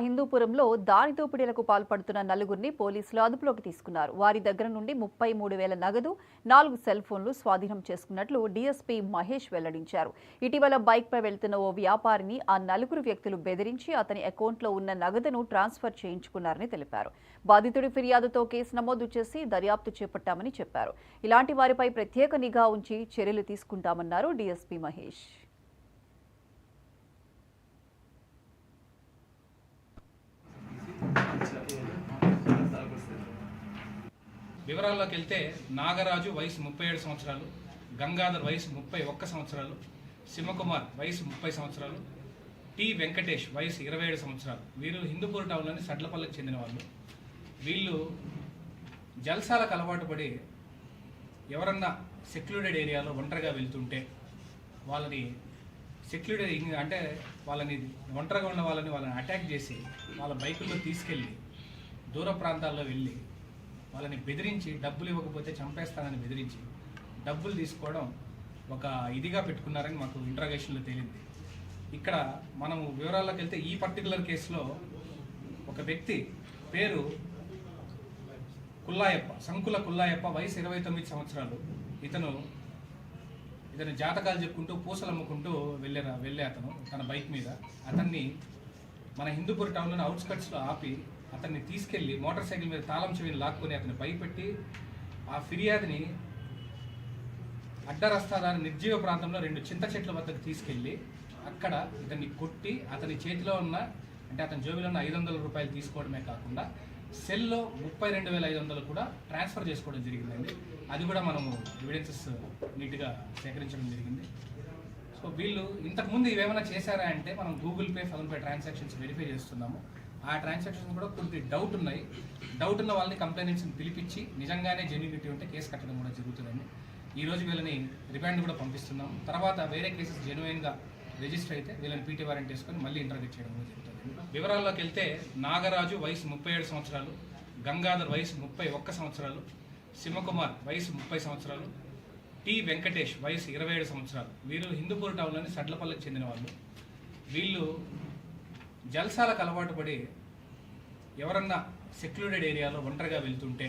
హిందూపురంలో దారి దోపిడీలకు పాల్పడుతున్న నలుగురిని పోలీసులు అదుపులోకి తీసుకున్నారు. వారి దగ్గర నుండి 33,000 నగదు, 4 సెల్ ఫోన్లు స్వాధీనం చేసుకున్నట్లు డీఎస్పీ మహేష్ వెల్లడించారు. ఇటీవల బైక్పై వెళ్తున్న ఓ వ్యాపారిని ఆ నలుగురు వ్యక్తులు బెదిరించి అతని అకౌంట్లో ఉన్న నగదును ట్రాన్స్ఫర్ చేయించుకున్నారని తెలిపారు. బాధితుడి ఫిర్యాదుతో కేసు నమోదు చేసి దర్యాప్తు చేపట్టామని చెప్పారు. ఇలాంటి వారిపై ప్రత్యేక నిఘా ఉంచి చర్యలు తీసుకుంటామన్నారు డీఎస్పీ మహేష్. వివరాల్లోకి వెళ్తే నాగరాజు వయసు 37 సంవత్సరాలు, గంగాధర్ వయసు 31 సంవత్సరాలు, శివకుమార్ వయసు 30 సంవత్సరాలు, టి వెంకటేష్ వయసు 27 సంవత్సరాలు. వీరు హిందూపూర్ టౌన్లోని సడ్లపల్లికి చెందిన వాళ్ళు. వీళ్ళు జల్సాలకు అలవాటు పడి ఎవరన్నా సెక్లూడెడ్ ఏరియాలో ఒంటరిగా వెళ్తుంటే వాళ్ళని వాళ్ళని ఒంటరిగా ఉన్న వాళ్ళని అటాక్ చేసి వాళ్ళ బైకుల్లో తీసుకెళ్ళి దూర ప్రాంతాల్లో వెళ్ళి వాళ్ళని బెదిరించి డబ్బులు ఇవ్వకపోతే చంపేస్తానని బెదిరించి డబ్బులు తీసుకోవడం ఒక ఇదిగా పెట్టుకున్నారని మాకు ఇంట్రాగేషన్లో తేలింది. ఇక్కడ మనము వివరాల్లోకి వెళ్తే ఈ పర్టికులర్ కేసులో ఒక వ్యక్తి పేరు కుల్లాయప్ప, సంకుల కుల్లాయప్ప, వయసు 29 సంవత్సరాలు. ఇతను జాతకాలు చెప్పుకుంటూ పూసలు అమ్ముకుంటూ వెళ్ళే అతను తన బైక్ మీద అతన్ని మన హిందూపూర్ టౌన్లోని అవుట్స్కట్స్లో ఆపి అతన్ని తీసుకెళ్లి మోటార్ సైకిల్ మీద తాళం చెవిని లాక్కొని అతన్ని భయపెట్టి ఆ ఫిర్యాదుని అడ్డరస్తాదాని నిర్జీవ ప్రాంతంలో 2 చింత చెట్ల వద్దకు తీసుకెళ్లి అక్కడ ఇతన్ని కొట్టి అతని చేతిలో ఉన్న అతని జోబిలో ఉన్న 500 రూపాయలు తీసుకోవడమే కాకుండా సెల్లో 32,500 కూడా ట్రాన్స్ఫర్ చేసుకోవడం జరిగిందండి. అది కూడా మనము ఎవిడెన్సెస్ నీట్గా సేకరించడం జరిగింది. సో వీళ్ళు ఇంతకుముందు ఇవేమైనా చేశారా అంటే మనం Google pay, PhonePe transactions verify చేస్తున్నాము. ఆ ట్రాన్సాక్షన్స్ కూడా కొద్ది డౌట్ ఉన్నాయి. డౌట్ ఉన్న వాళ్ళని కంప్లైంట్స్ని పిలిపించి నిజంగానే జెన్యూనిటీ ఉంటే కేసు కట్టడం కూడా జరుగుతుందండి. ఈరోజు వీళ్ళని రిమాండ్ కూడా పంపిస్తున్నాము. తర్వాత వేరే కేసెస్ జెన్యున్గా రిజిస్టర్ అయితే వీళ్ళని పీటీ వారెంట్ వేసుకొని మళ్ళీ ఇంటర్వ్యూ చేయడం కూడా జరుగుతుంది. వివరాల్లోకి వెళ్తే నాగరాజు వయసు 37 సంవత్సరాలు, గంగాధర్ వయసు 31 సంవత్సరాలు, శివకుమార్ వయసు 30 సంవత్సరాలు, టి వెంకటేష్ వయసు 27 సంవత్సరాలు. వీరు హిందూపూర్ టౌన్లోని సడ్లపల్లికి చెందిన వాళ్ళు. వీళ్ళు జల్సాలకు అలవాటు పడి ఎవరన్నా సెక్లూడెడ్ ఏరియాలో ఒంటరిగా వెళ్తుంటే